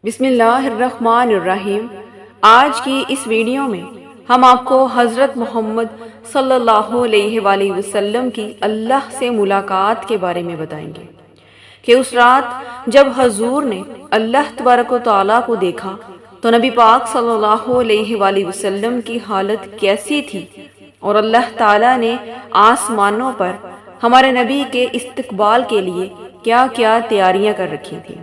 بسم اللہ الرحمن الرحیم۔ آج کی اس ویڈیو میں ہم آپ کو حضرت محمد صلی اللہ علیہ وآلہ وسلم کی اللہ سے ملاقات کے بارے میں بتائیں گے کہ اس رات جب حضور نے اللہ تبارک و تعالیٰ کو دیکھا تو نبی پاک صلی اللہ علیہ وآلہ وسلم کی حالت کیسی تھی اور اللہ تعالیٰ نے آسمانوں پر ہمارے نبی کے استقبال کے لیے کیا کیا تیاریاں کر رکھی تھیں۔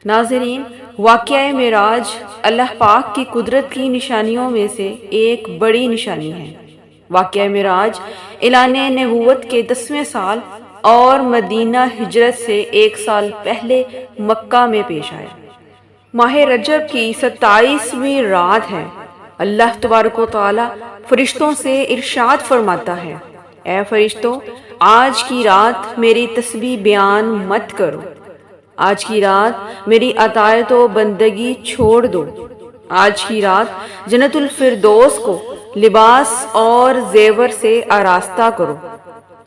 ناظرین، واقعہ معراج اللہ پاک کی قدرت کی نشانیوں میں سے ایک بڑی نشانی ہے۔ واقعہ معراج اعلان نبوت کے 10ویں سال اور مدینہ ہجرت سے 1 سال پہلے مکہ میں پیش آیا۔ ماہ رجب کی 27ویں رات ہے۔ اللہ تبارک و تعالی فرشتوں سے ارشاد فرماتا ہے، اے فرشتوں، آج کی رات میری تسبیح بیان مت کرو، آج کی رات میری اطاعت و بندگی چھوڑ دو، آج کی رات جنت الفردوس کو لباس اور زیور سے آراستہ کرو۔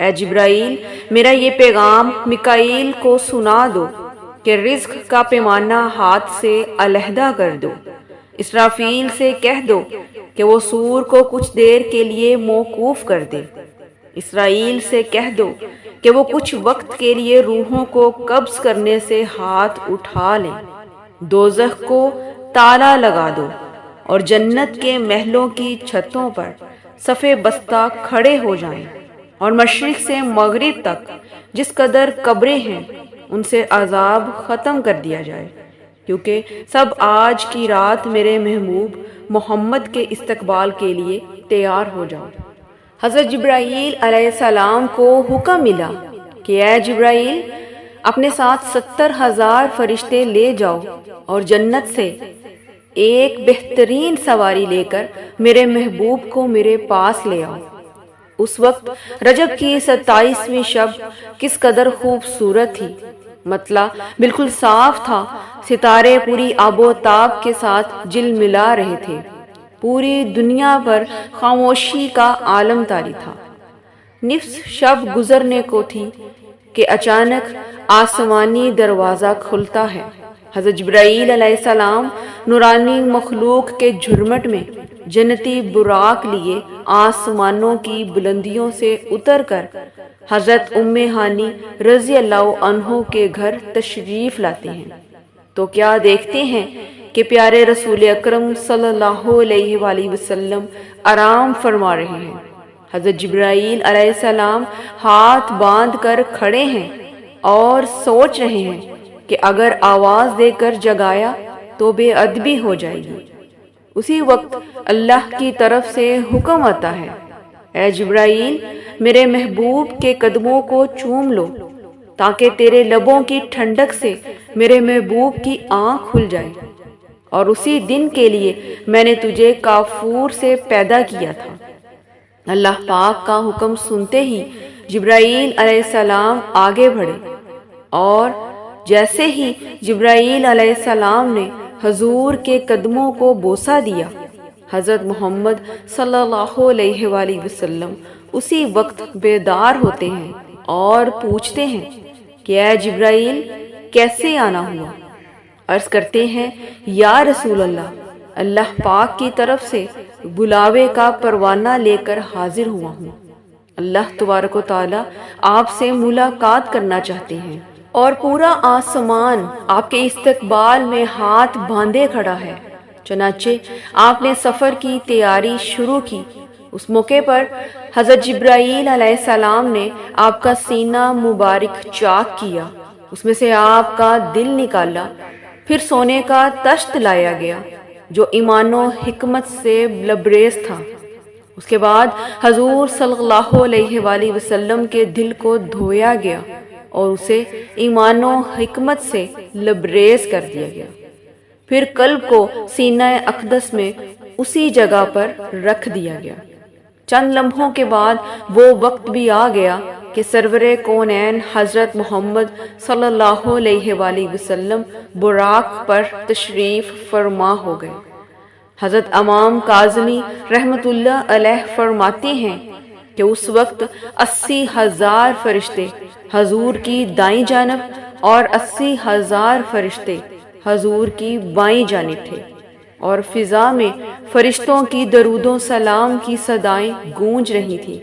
اے جبرائیل، میرا یہ پیغام میکائیل کو سنا دو کہ رزق کا پیمانہ ہاتھ سے علیحدہ کر دو۔ اسرافیل سے کہہ دو کہ وہ سور کو کچھ دیر کے لیے موقوف کر دے۔ اسرائیل سے کہہ دو کہ وہ کچھ وقت کے لیے روحوں کو قبض کرنے سے ہاتھ اٹھا لیں۔ دوزخ کو تالا لگا دو اور جنت کے محلوں کی چھتوں پر صفے بستہ کھڑے ہو جائیں، اور مشرق سے مغرب تک جس قدر قبریں ہیں ان سے عذاب ختم کر دیا جائے، کیونکہ سب آج کی رات میرے محبوب محمد کے استقبال کے لیے تیار ہو جاؤ۔ حضرت جبرائیل علیہ السلام کو حکم ملا کہ اے جبرائیل، اپنے ساتھ 70,000 فرشتے لے جاؤ اور جنت سے ایک بہترین سواری لے کر میرے محبوب کو میرے پاس لے آؤ۔ اس وقت رجب کی 27ویں شب کس قدر خوبصورت تھی، مطلع بالکل صاف تھا، ستارے پوری آب و تاب کے ساتھ جل ملا رہے تھے، پوری دنیا پر خاموشی کا عالم طاری تھا۔ نصف شب گزرنے کو تھی کہ اچانک آسمانی دروازہ کھلتا ہے۔ حضرت جبرائیل علیہ السلام نورانی مخلوق کے جھرمٹ میں جنتی براق لیے آسمانوں کی بلندیوں سے اتر کر حضرت ام ہانی رضی اللہ عنہ کے گھر تشریف لاتے ہیں، تو کیا دیکھتے ہیں کہ پیارے رسول اکرم صلی اللہ علیہ وآلہ وسلم آرام فرما رہے ہیں۔ حضرت جبرائیل علیہ السلام ہاتھ باندھ کر کھڑے ہیں اور سوچ رہے ہیں کہ اگر آواز دے کر جگایا تو بے ادبی ہو جائے گی۔ اسی وقت اللہ کی طرف سے حکم آتا ہے، اے جبرائیل، میرے محبوب کے قدموں کو چوم لو تاکہ تیرے لبوں کی ٹھنڈک سے میرے محبوب کی آنکھ کھل جائے، اور اسی دن کے لیے میں نے تجھے کافور سے پیدا کیا تھا۔ اللہ پاک کا حکم سنتے ہی جبرائیل علیہ السلام آگے بڑھے، اور جیسے ہی جبرائیل علیہ السلام نے حضور کے قدموں کو بوسہ دیا، حضرت محمد صلی اللہ علیہ وآلہ وسلم اسی وقت بیدار ہوتے ہیں اور پوچھتے ہیں کہ اے جبرائیل، کیسے آنا ہوا؟ عرض کرتے ہیں، یا رسول اللہ، اللہ پاک کی طرف سے بلاوے کا پروانہ لے کر حاضر ہوا ہوں۔ اللہ تبارک و تعالی آپ سے ملاقات کرنا چاہتے ہیں، اور پورا آسمان آپ کے استقبال میں ہاتھ باندھے کھڑا ہے۔ چنانچہ آپ نے سفر کی تیاری شروع کی۔ اس موقع پر حضرت جبرائیل علیہ السلام نے آپ کا سینہ مبارک چاک کیا، اس میں سے آپ کا دل نکالا، پھر سونے کا تشت لایا گیا جو ایمان و حکمت سے لبریز تھا۔ اس کے بعد حضور صلی اللہ علیہ وآلہ وسلم کے دل کو دھویا گیا اور اسے ایمان و حکمت سے لبریز کر دیا گیا۔ پھر قلب کو سینہ اقدس میں اسی جگہ پر رکھ دیا گیا۔ چند لمحوں کے بعد وہ وقت بھی آ گیا کہ سرور کونین حضرت محمد صلی اللہ علیہ وآلہ وسلم براق پر تشریف فرما ہو گئے۔ حضرت امام کاظمی رحمت اللہ علیہ فرماتے ہیں کہ اس وقت 80,000 فرشتے حضور کی دائیں جانب اور 80,000 فرشتے حضور کی بائیں جانب تھے اور فضا میں فرشتوں کی درود و سلام کی صدائیں گونج رہی تھیں۔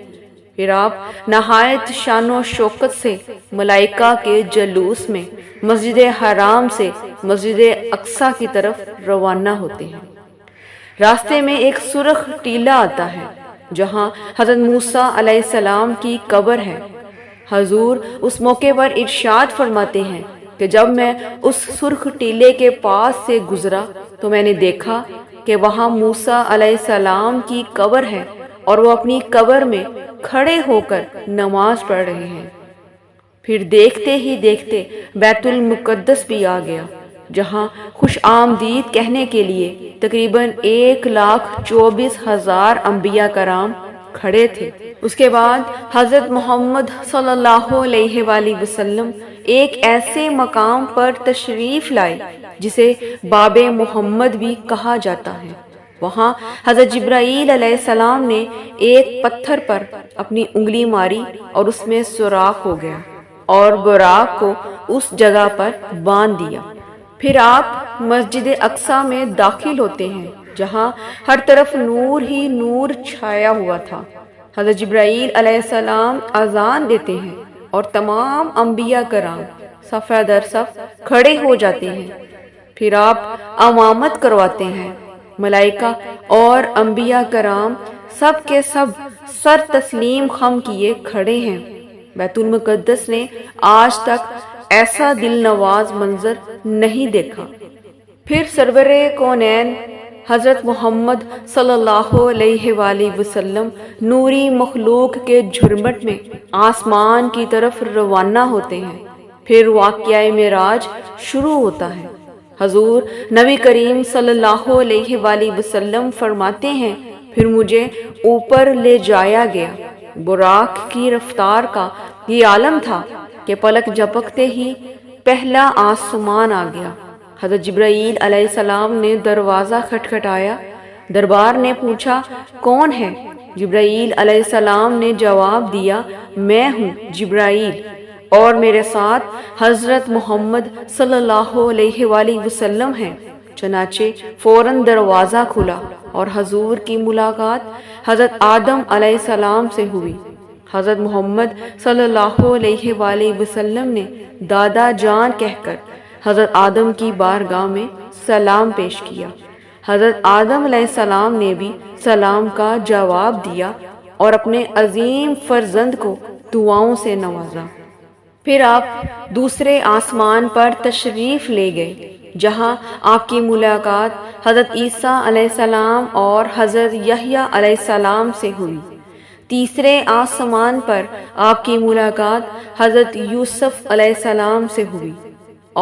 پھر آپ نہایت شان و شوکت سے ملائکہ کے جلوس میں مسجد حرام سے مسجد اقصی کی طرف روانہ ہوتے ہیں۔ راستے میں ایک سرخ ٹیلہ آتا ہے جہاں حضرت موسیٰ علیہ السلام کی قبر ہے۔ حضور اس موقع پر ارشاد فرماتے ہیں کہ جب میں اس سرخ ٹیلے کے پاس سے گزرا تو میں نے دیکھا کہ وہاں موسیٰ علیہ السلام کی قبر ہے اور وہ اپنی قبر میں کھڑے ہو کر نماز پڑھ رہے ہیں۔ پھر دیکھتے ہی دیکھتے بیت المقدس بھی آ گیا، جہاں خوش آمدید کہنے کے لیے تقریباً 1,24,000 انبیاء کرام کھڑے تھے۔ اس کے بعد حضرت محمد صلی اللہ علیہ وآلہ وسلم ایک ایسے مقام پر تشریف لائے جسے باب محمد بھی کہا جاتا ہے۔ وہاں حضرت جبرائیل علیہ السلام نے ایک پتھر پر اپنی انگلی ماری اور اس میں سوراخ ہو گیا اور براق کو اس جگہ پر باندھ دیا۔ پھر آپ مسجد اقصی میں داخل ہوتے ہیں جہاں ہر طرف نور ہی نور چھایا ہوا تھا۔ حضرت جبرائیل علیہ السلام اذان دیتے ہیں اور تمام انبیاء کرام صف در صف کھڑے ہو جاتے ہیں۔ پھر آپ امامت کرواتے ہیں۔ ملائکہ اور انبیاء کرام سب کے سب سر تسلیم خم کیے کھڑے ہیں۔ بیت المقدس نے آج تک ایسا دل نواز منظر نہیں دیکھا۔ پھر سرور کونین حضرت محمد صلی اللہ علیہ وآلہ وسلم نوری مخلوق کے جھرمٹ میں آسمان کی طرف روانہ ہوتے ہیں۔ پھر واقعہ معراج شروع ہوتا ہے۔ حضور نبی کریم صلی اللہ علیہ وآلہ وسلم فرماتے ہیں، پھر مجھے اوپر لے جایا گیا۔ براق کی رفتار کا یہ عالم تھا کہ پلک جھپکتے ہی پہلا آسمان آ گیا۔ حضرت جبرائیل علیہ السلام نے دروازہ کھٹکھٹایا۔ دربار نے پوچھا کون ہے؟ جبرائیل علیہ السلام نے جواب دیا، میں ہوں جبرائیل، اور میرے ساتھ حضرت محمد صلی اللہ علیہ وآلہ وسلم ہیں۔ چنانچہ فوراً دروازہ کھلا اور حضور کی ملاقات حضرت آدم علیہ السلام سے ہوئی۔ حضرت محمد صلی اللہ علیہ وآلہ وسلم نے دادا جان کہہ کر حضرت آدم کی بارگاہ میں سلام پیش کیا۔ حضرت آدم علیہ السلام نے بھی سلام کا جواب دیا اور اپنے عظیم فرزند کو دعاؤں سے نوازا۔ پھر آپ دوسرے آسمان پر تشریف لے گئے جہاں آپ کی ملاقات حضرت عیسیٰ علیہ السلام اور حضرت یحییٰ علیہ السلام سے ہوئی۔ تیسرے آسمان پر آپ کی ملاقات حضرت یوسف علیہ السلام سے ہوئی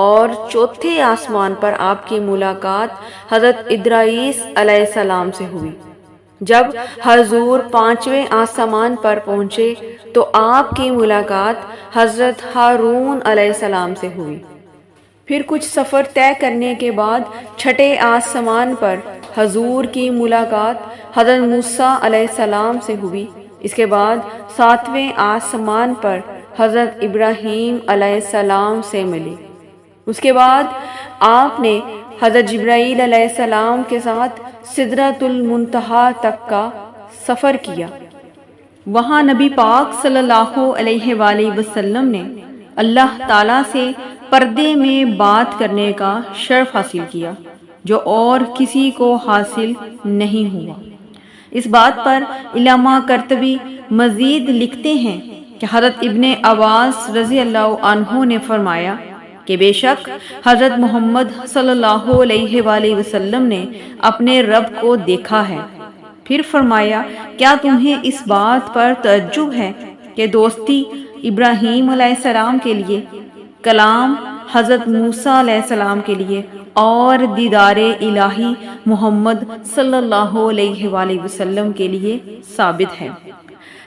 اور چوتھے آسمان پر آپ کی ملاقات حضرت ادریس علیہ السلام سے ہوئی۔ جب حضور پانچویں آسمان پر پہنچے تو آپ کی ملاقات حضرت ہارون علیہ السلام سے ہوئی۔ پھر کچھ سفر طے کرنے کے بعد چھٹے آسمان پر حضور کی ملاقات حضرت موسیٰ علیہ السلام سے ہوئی۔ اس کے بعد ساتویں آسمان پر حضرت ابراہیم علیہ السلام سے ملی۔ اس کے بعد آپ نے حضرت جبرائیل علیہ السلام کے ساتھ سدرۃ المنتہا تک کا سفر کیا۔ وہاں نبی پاک صلی اللہ علیہ وآلہ وسلم نے اللہ تعالیٰ سے پردے میں بات کرنے کا شرف حاصل کیا جو اور کسی کو حاصل نہیں ہوا۔ اس بات پر علامہ قرطبی مزید لکھتے ہیں کہ حضرت ابن عباس رضی اللہ عنہ نے فرمایا کہ بے شک حضرت محمد صلی اللہ علیہ وآلہ وسلم نے اپنے رب کو دیکھا ہے۔ پھر فرمایا کیا تمہیں اس بات پر تعجب ہے کہ دوستی ابراہیم علیہ السلام کے لیے، کلام حضرت موسیٰ علیہ السلام کے لیے اور دیدار الہی محمد صلی اللہ علیہ وآلہ وسلم کے لیے ثابت ہے۔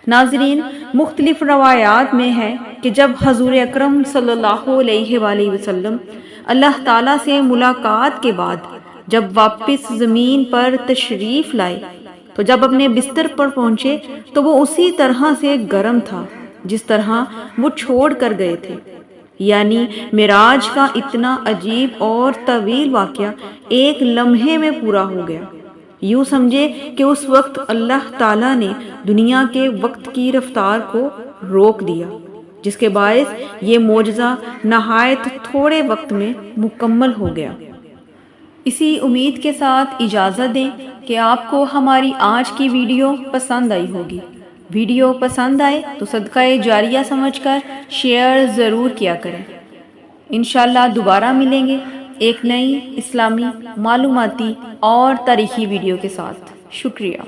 ناظرین، مختلف روایات میں ہے کہ جب حضور اکرم صلی اللہ علیہ وآلہ وسلم اللہ تعالیٰ سے ملاقات کے بعد جب واپس زمین پر تشریف لائے تو جب اپنے بستر پر پہنچے تو وہ اسی طرح سے گرم تھا جس طرح وہ چھوڑ کر گئے تھے۔ یعنی معراج کا اتنا عجیب اور طویل واقعہ ایک لمحے میں پورا ہو گیا۔ یوں سمجھے کہ اس وقت اللہ تعالیٰ نے دنیا کے وقت کی رفتار کو روک دیا، جس کے باعث یہ معجزہ نہایت تھوڑے وقت میں مکمل ہو گیا۔ اسی امید کے ساتھ اجازت دیں کہ آپ کو ہماری آج کی ویڈیو پسند آئی ہوگی۔ ویڈیو پسند آئے تو صدقہ جاریہ سمجھ کر شیئر ضرور کیا کریں۔ انشاءاللہ دوبارہ ملیں گے ایک نئی اسلامی معلوماتی اور تاریخی ویڈیو کے ساتھ۔ شکریہ۔